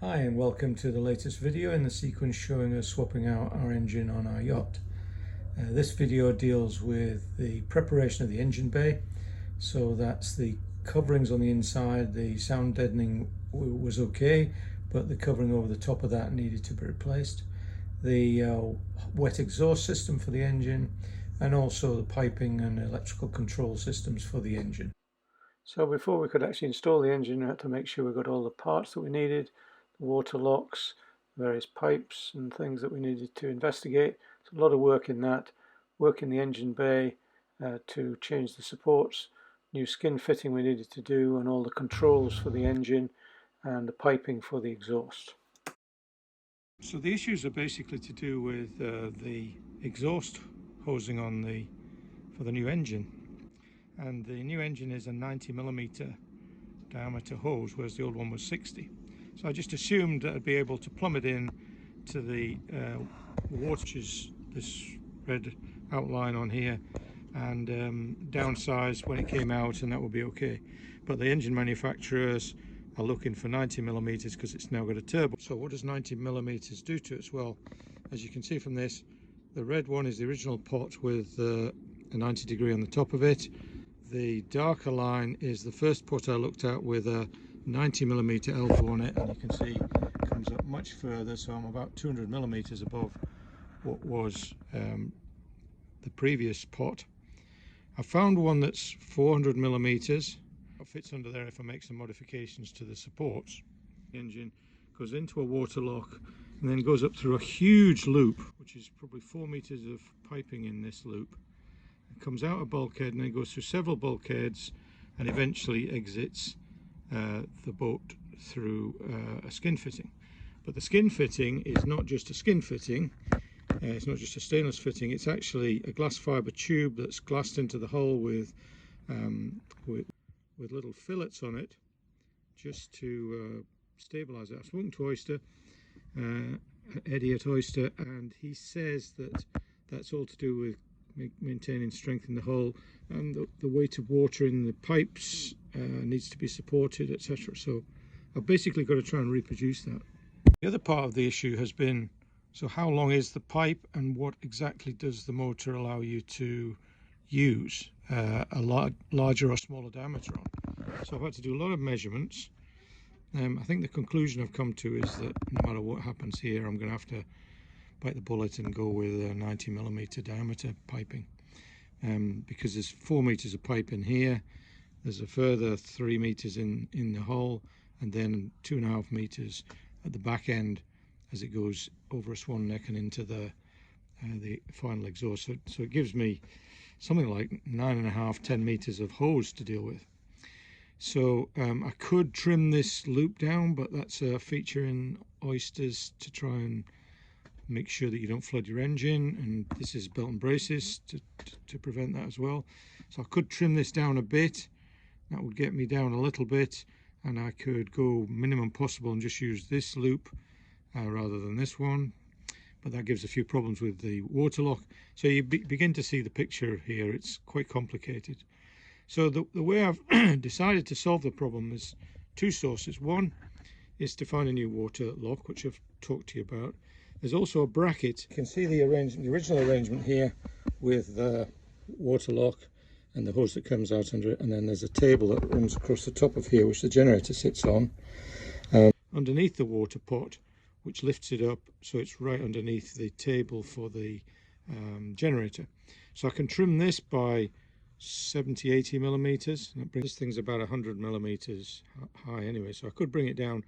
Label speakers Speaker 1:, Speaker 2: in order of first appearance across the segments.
Speaker 1: Hi and welcome to the latest video in the sequence showing us swapping out our engine on our yacht. This video deals with the preparation of the engine bay. So that's the coverings on the inside. The sound deadening was okay, but the covering over the top of that needed to be replaced. The wet exhaust system for the engine, and also the piping and electrical control systems for the engine. So before we could actually install the engine, we had to make sure we got all the parts that we needed, the water locks, various pipes and things that we needed to investigate. So a lot of work in that, work in the engine bay to change the supports, new skin fitting we needed to do, and all the controls for the engine and the piping for the exhaust. So the issues are basically to do with the exhaust hosing on for the new engine. And the new engine is a 90mm diameter hose, whereas the old one was 60. So I just assumed that I'd be able to plumb it in to the water, which is this red outline on here, and downsize when it came out, and that would be okay. But the engine manufacturers are looking for 90mm because it's now got a turbo. So what does 90mm do to it? Well, as you can see from this, the red one is the original pot with a 90° on the top of it. The darker line is the first pot I looked at with a 90mm elbow on it, and you can see it comes up much further, so I'm about 200mm above what was the previous pot. I found one that's 400mm. It fits under there if I make some modifications to the supports. The engine goes into a water lock and then goes up through a huge loop, which is probably 4 meters of piping in this loop. It comes out a bulkhead and then goes through several bulkheads and eventually exits the boat through a skin fitting. But the skin fitting is not just a skin fitting, it's not just a stainless fitting, it's actually a glass fibre tube that's glassed into the hull with little fillets on it, just to stabilise it. I've spoken to Eddie at Oyster, and he says that that's all to do with maintaining strength in the hull, and the weight of water in the pipes needs to be supported, etc. So I've basically got to try and reproduce that. The other part of the issue has been, so how long is the pipe, and what exactly does the motor allow you to use a larger or smaller diameter on? So I've had to do a lot of measurements. I think the conclusion I've come to is that no matter what happens here, I'm going to have to bite the bullet and go with a 90mm diameter piping, because there's 4 meters of pipe in here, there's a further 3 meters in the hull, and then 2.5 meters at the back end as it goes over a swan neck and into the final exhaust. So it gives me something like 9.5–10 meters of hose to deal with. So I could trim this loop down, but that's a feature in Oysters to try and make sure that you don't flood your engine, and this is belt and braces to prevent that as well. So I could trim this down a bit, that would get me down a little bit, and I could go minimum possible and just use this loop rather than this one, but that gives a few problems with the water lock. So you begin to see the picture here, it's quite complicated. So the way I've decided to solve the problem is two sources. One is to find a new water lock, which I've talked to you about. There's also a bracket. You can see the original arrangement here with the water lock and the hose that comes out under it, and then there's a table that runs across the top of here which the generator sits on. Underneath the water pot, which lifts it up so it's right underneath the table for the generator. So I can trim this by 70–80mm. That brings, this thing's about 100mm high anyway, so I could bring it down.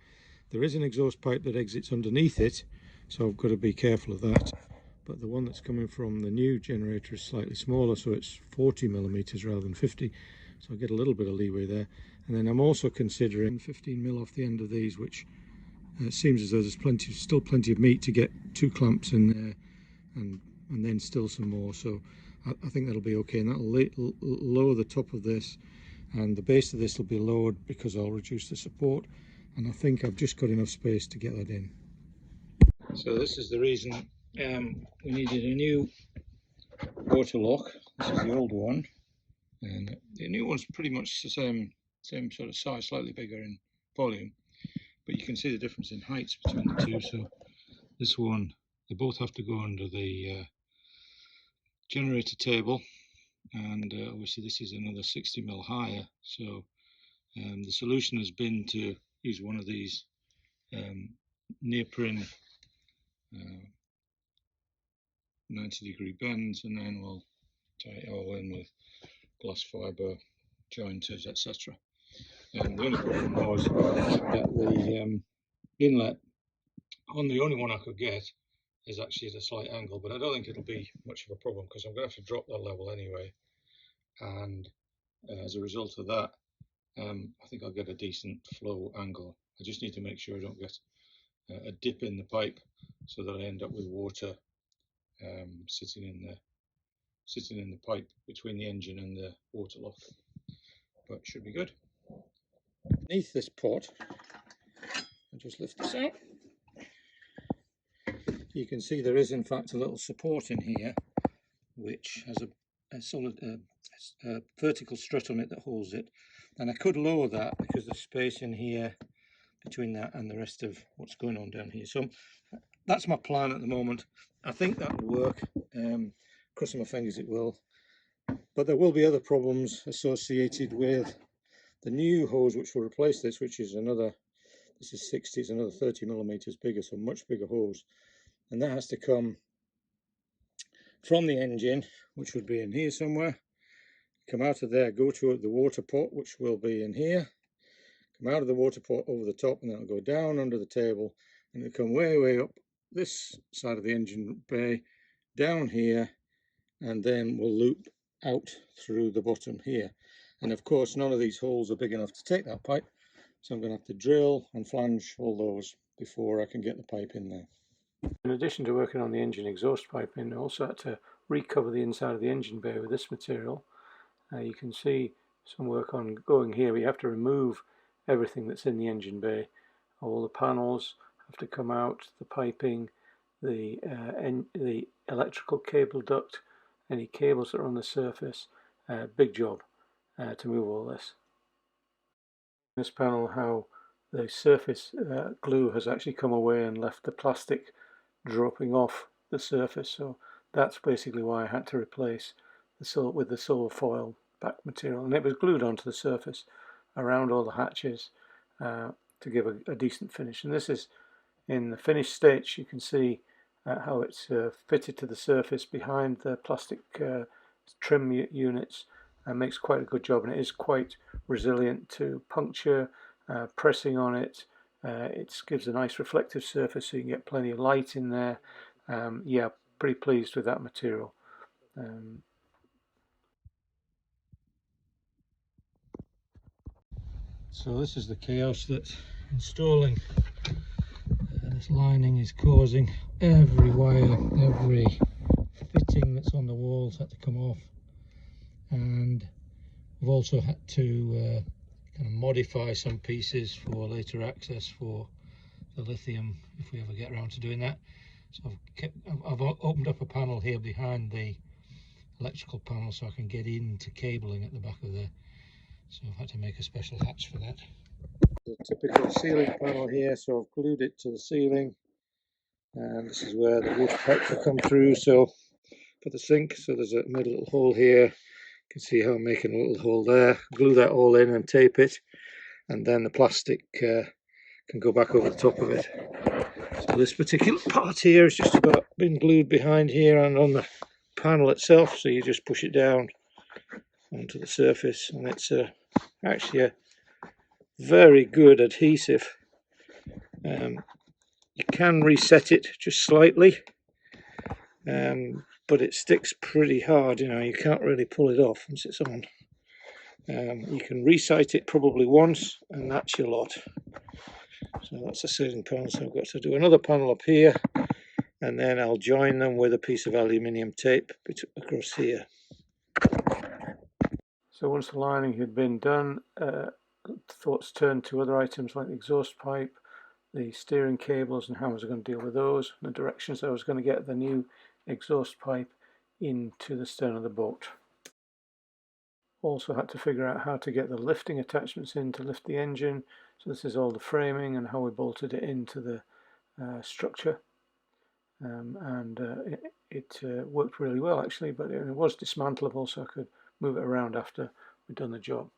Speaker 1: There is an exhaust pipe that exits underneath it, so I've got to be careful of that. But the one that's coming from the new generator is slightly smaller, so it's 40mm rather than 50, so I get a little bit of leeway there. And then I'm also considering 15mm off the end of these, which seems as though there's still plenty of meat to get 2 clamps in there, and then still some more. So I think that'll be okay, and that'll lower the top of this, and the base of this will be lowered because I'll reduce the support, and I think I've just got enough space to get that in. So this is the reason we needed a new water lock. This is the old one, and the new one's pretty much the same sort of size, slightly bigger in volume. but you can see the difference in heights between the two. So this one, they both have to go under the generator table, and obviously this is another 60mm higher. So the solution has been to use one of these neoprene 90-degree bends, and then we'll tie it all in with glass fibre jointers, etc. And the only problem was that the inlet on the only one I could get is actually at a slight angle, but I don't think it'll be much of a problem because I'm going to have to drop that level anyway, and as a result of that I think I'll get a decent flow angle. I just need to make sure I don't get a dip in the pipe so that I end up with water sitting in the pipe between the engine and the water lock, but it should be good. Beneath this pot, I'll just lift this out. You can see there is in fact a little support in here which has a solid a vertical strut on it that holds it, and I could lower that because there's space in here between that and the rest of what's going on down here. So that's my plan at the moment. I think that will work. Crossing my fingers it will, but there will be other problems associated with the new hose which will replace this, which is another, this is 60, it's another 30mm bigger, so much bigger hose, and that has to come from the engine, which would be in here somewhere, come out of there, go to the water pot, which will be in here, come out of the water pot over the top, and then it'll go down under the table, and it'll come way up this side of the engine bay, down here, and then we'll loop out through the bottom here. And of course none of these holes are big enough to take that pipe, so I'm going to have to drill and flange all those before I can get the pipe in there. In addition to working on the engine exhaust piping, I also had to recover the inside of the engine bay with this material. You can see some work on going here. We have to remove everything that's in the engine bay. All the panels have to come out, the piping, the electrical cable duct, any cables that are on the surface. Big job to move all this. This panel, how the surface glue has actually come away and left the plastic dropping off the surface, so that's basically why I had to replace with the silver foil back material, and it was glued onto the surface around all the hatches to give a decent finish. And this is in the finished state. You can see how it's fitted to the surface behind the plastic trim units, and makes quite a good job, and it is quite resilient to puncture, pressing on it. It gives a nice reflective surface so you can get plenty of light in there. Yeah, pretty pleased with that material. So this is the chaos that installing this lining is causing. Every wire, every fitting that's on the walls had to come off, and we've also had to kind of modify some pieces for later access for the lithium if we ever get around to doing that. So I've opened up a panel here behind the electrical panel so I can get into cabling at the back of there. So I've had to make a special hatch for that. The typical ceiling panel here, so I've glued it to the ceiling, and this is where the water pipes will come through. So for the sink, so there's a little hole here. You can see how I'm making a little hole there. Glue that all in and tape it, and then the plastic can go back over the top of it. So this particular part here is just about been glued behind here and on the panel itself, so you just push it down onto the surface, and it's actually a very good adhesive. You can reset it just slightly, but it sticks pretty hard. You know, you can't really pull it off once it's on. You can resight it probably once, and that's your lot. So that's a ceiling panel, so I've got to do another panel up here, and then I'll join them with a piece of aluminium tape across here. So once the lining had been done, thoughts turned to other items like the exhaust pipe, the steering cables, and how I was going to deal with those, and the directions I was going to get the new exhaust pipe into the stern of the boat. also had to figure out how to get the lifting attachments in to lift the engine. So this is all the framing and how we bolted it into the structure. It worked really well actually, but it was dismantleable, so I could move it around after we'd done the job.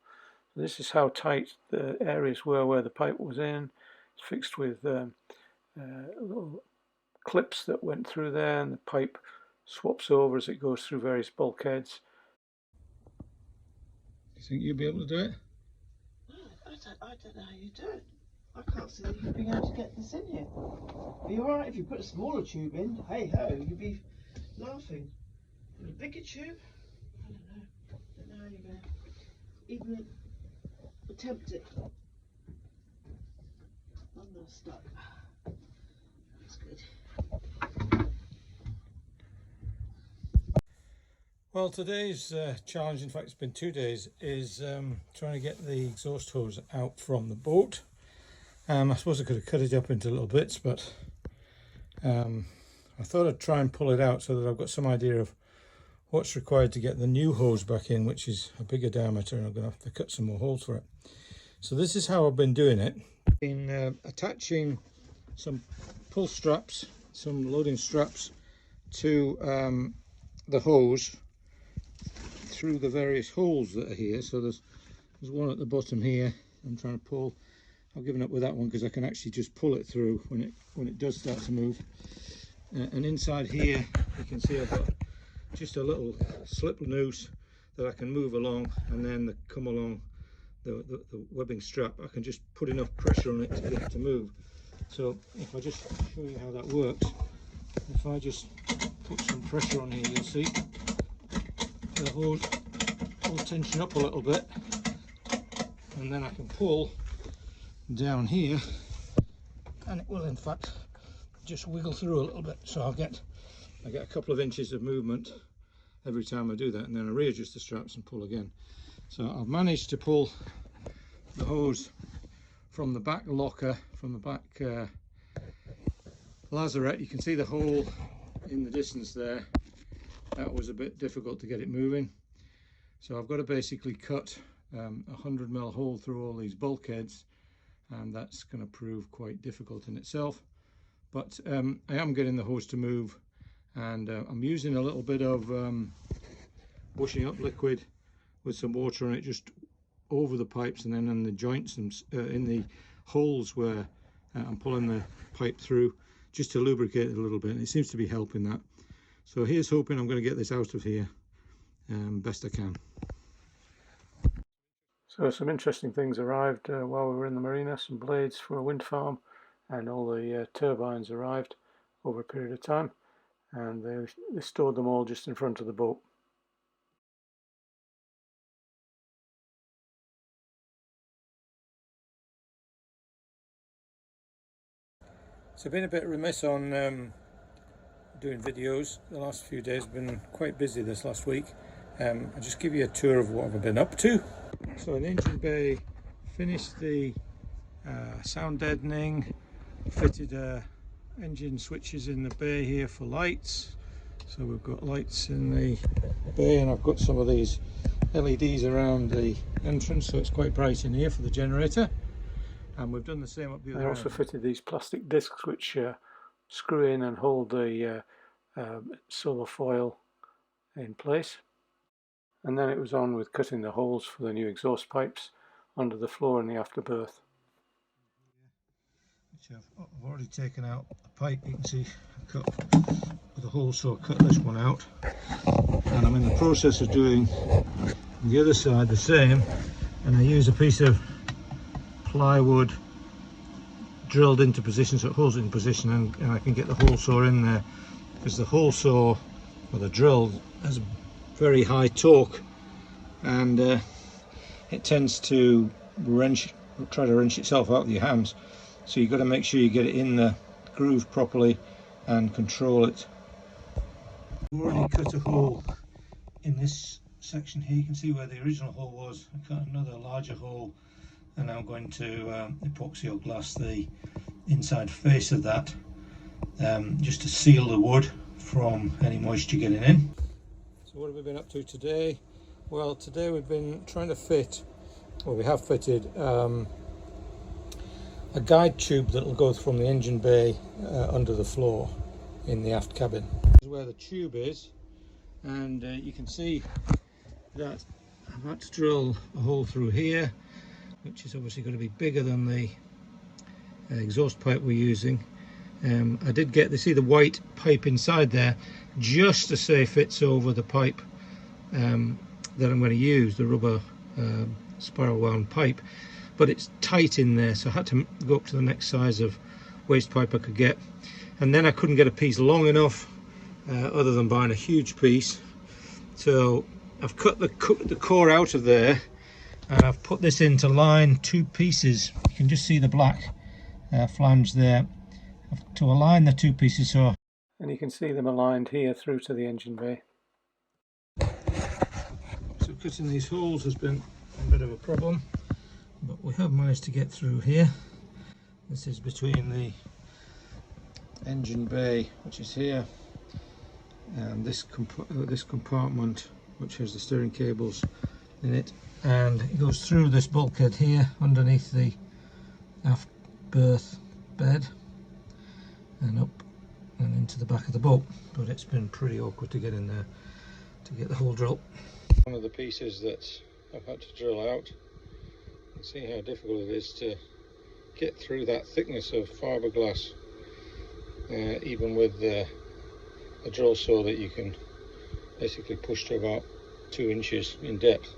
Speaker 1: So this is how tight the areas were where the pipe was in. It's fixed with little clips that went through there, and the pipe swaps over as it goes through various bulkheads. Do you think you'll be able to do it?
Speaker 2: I don't know how you do it. I can't see you being able to get this in here. Be alright if you put a smaller tube in. Hey ho, you'd be laughing. Put a bigger tube? I don't know how you're going to even attempt it. I'm not stuck. That's good.
Speaker 1: Well, today's challenge, in fact it's been 2 days, is trying to get the exhaust hose out from the boat. I suppose I could have cut it up into little bits, but I thought I'd try and pull it out so that I've got some idea of what's required to get the new hose back in, which is a bigger diameter, and I'm going to have to cut some more holes for it. So this is how I've been doing it. Been attaching some pull straps, some loading straps to the hose through the various holes that are here. So there's one at the bottom here. I'm trying to pull. I've given up with that one because I can actually just pull it through when it does start to move. And inside here you can see I've got just a little slip noose that I can move along, and then come along the webbing strap. I can just put enough pressure on it to get it to move. So if I just show you how that works, if I just put some pressure on here, you'll see the hose will tension up a little bit, and then I can pull down here and it will in fact just wiggle through a little bit. So I get a couple of inches of movement every time I do that, and then I readjust the straps and pull again. So I've managed to pull the hose from the back locker, from the back lazarette. You can see the hole in the distance there. That was a bit difficult to get it moving, so I've got to basically cut a 100mm hole through all these bulkheads, and that's going to prove quite difficult in itself. But I am getting the hose to move, and I'm using a little bit of washing up liquid with some water on it just over the pipes, and then in the joints and in the holes where I'm pulling the pipe through, just to lubricate it a little bit, and it seems to be helping that. So here's hoping I'm going to get this out of here best I can. So some interesting things arrived while we were in the marina. Some blades for a wind farm, and all the turbines arrived over a period of time, and they stored them all just in front of the boat. So I've been a bit remiss on doing videos. The last few days have been quite busy this last week. I'll just give you a tour of what I've been up to. So in engine bay, finished the sound deadening, fitted engine switches in the bay here for lights. So we've got lights in the bay, and I've got some of these LEDs around the entrance, so it's quite bright in here for the generator. And we've done the same up the other end. I also fitted these plastic discs which screw in and hold the solar foil in place. And then it was on with cutting the holes for the new exhaust pipes under the floor in the afterberth. Which I've already taken out the pipe. You can see I cut with a hole saw, cut this one out, and I'm in the process of doing the other side the same. And I use a piece of plywood drilled into position so it holds it in position, and I can get the hole saw in there, because the hole saw, or the drill, has very high torque, and it tends to try to wrench itself out of your hands. So you've got to make sure you get it in the groove properly and control it. I've already cut a hole in this section here. You can see where the original hole was. I cut another larger hole, and I'm going to epoxy or glass the inside face of that, just to seal the wood from any moisture getting in. So what have we been up to today? Well, today we've been trying to fit, well, we have fitted a guide tube that will go from the engine bay under the floor in the aft cabin. This is where the tube is, and you can see that I've had to drill a hole through here, which is obviously going to be bigger than the exhaust pipe we're using. I did get to see the white pipe inside there just to say fits over the pipe that I'm going to use, the rubber spiral wound pipe, but it's tight in there, so I had to go up to the next size of waste pipe I could get, and then I couldn't get a piece long enough other than buying a huge piece, so I've cut the core out of there and I've put this in to line two pieces. You can just see the black flange there to align the two pieces, so, and you can see them aligned here through to the engine bay. So cutting these holes has been a bit of a problem, but we have managed to get through here. This is between the engine bay, which is here, and this compartment, which has the steering cables in it, and it goes through this bulkhead here underneath the aft berth bed and up and into the back of the boat, but it's been pretty awkward to get in there to get the hole drill. One of the pieces that I've had to drill out, you can see how difficult it is to get through that thickness of fiberglass, even with a drill saw that you can basically push to about 2 inches in depth.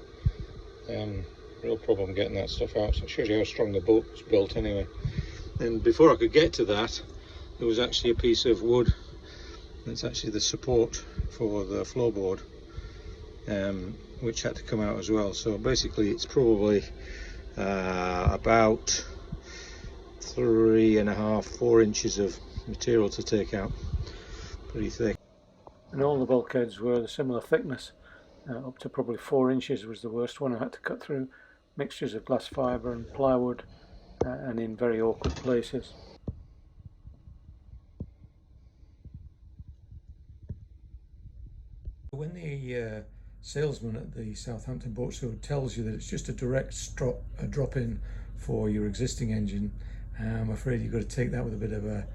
Speaker 1: Real problem getting that stuff out, so it shows you how strong the boat's built anyway. And before I could get to that, there was actually a piece of wood that's actually the support for the floorboard, which had to come out as well. So basically it's probably about 3.5–4 inches of material to take out. Pretty thick. And all the bulkheads were the similar thickness, up to probably 4 inches was the worst one. I had to cut through mixtures of glass fibre and plywood, and in very awkward places. When the salesman at the Southampton Boat Show tells you that it's just a direct drop-in for your existing engine, I'm afraid you've got to take that with a bit of a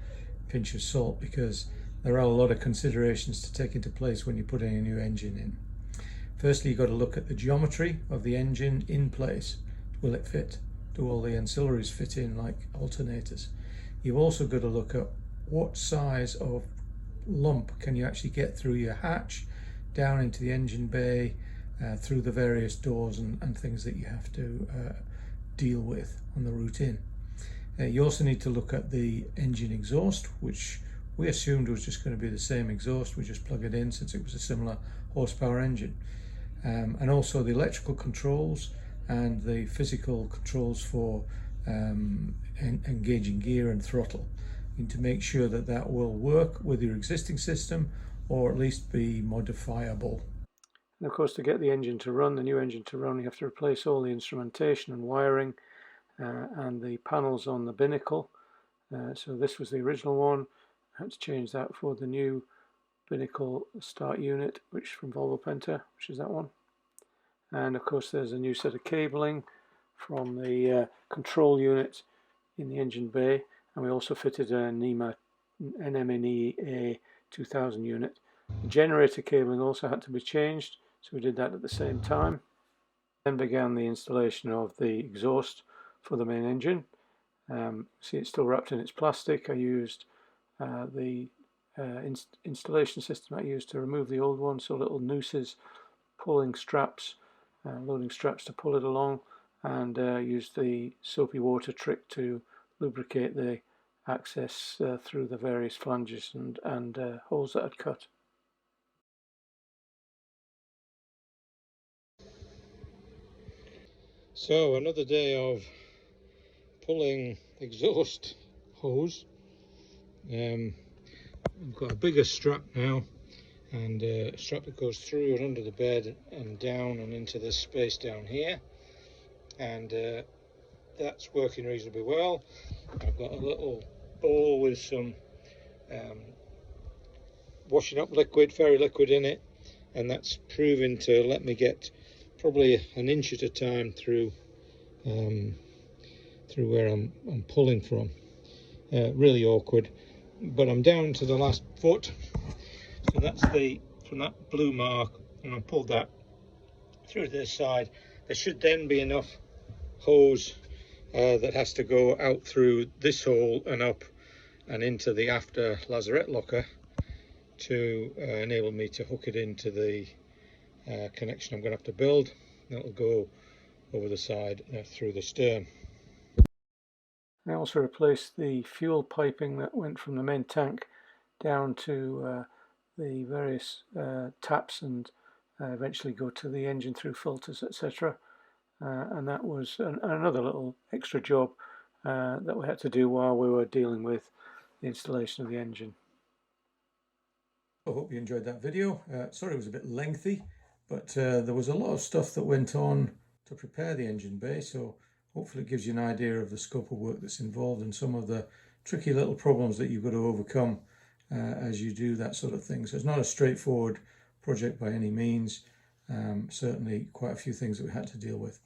Speaker 1: pinch of salt, because there are a lot of considerations to take into place when you're putting a new engine in. Firstly, you've got to look at the geometry of the engine in place. Will it fit? Do all the ancillaries fit in, like alternators? You've also got to look at what size of lump can you actually get through your hatch, down into the engine bay, through the various doors and things that you have to deal with on the route in. You also need to look at the engine exhaust, which we assumed was just going to be the same exhaust. We just plug it in since it was a similar horsepower engine. And also the electrical controls and the physical controls for engaging gear and throttle. You need to make sure that that will work with your existing system, or at least be modifiable. And of course, to get the engine to run, the new engine to run, you have to replace all the instrumentation and wiring and the panels on the binnacle. So this was the original one. I had to change that for the new binnacle start unit, which from Volvo Penta, which is that one. And of course there's a new set of cabling from the control unit in the engine bay, and we also fitted an NMNE 2000 unit. The generator cabling also had to be changed, so we did that at the same time. Then began the installation of the exhaust for the main engine. See, it's still wrapped in its plastic. I used the installation system I used to remove the old one, so little nooses, pulling straps, loading straps to pull it along, and used the soapy water trick to lubricate the access through the various flanges and holes that I'd cut. So another day of pulling exhaust hose. We've got a bigger strap now, and a strap that goes through and under the bed and down and into this space down here, and that's working reasonably well. I've got a little bowl with some washing up liquid, fairy liquid in it, and that's proving to let me get probably an inch at a time through where I'm pulling from. Really awkward, but I'm down to the last foot, so that's from that blue mark, and I pulled that through this side. There should then be enough hose that has to go out through this hole and up and into the after lazarette locker to enable me to hook it into the connection I'm going to have to build. That'll go over the side through the stern. I also replaced the fuel piping that went from the main tank down to the various taps and eventually go to the engine through filters, etc. And that was another little extra job that we had to do while we were dealing with the installation of the engine. I hope you enjoyed that video. Sorry it was a bit lengthy, but there was a lot of stuff that went on to prepare the engine bay, so hopefully it gives you an idea of the scope of work that's involved and some of the tricky little problems that you've got to overcome as you do that sort of thing. So it's not a straightforward project by any means. Certainly quite a few things that we had to deal with.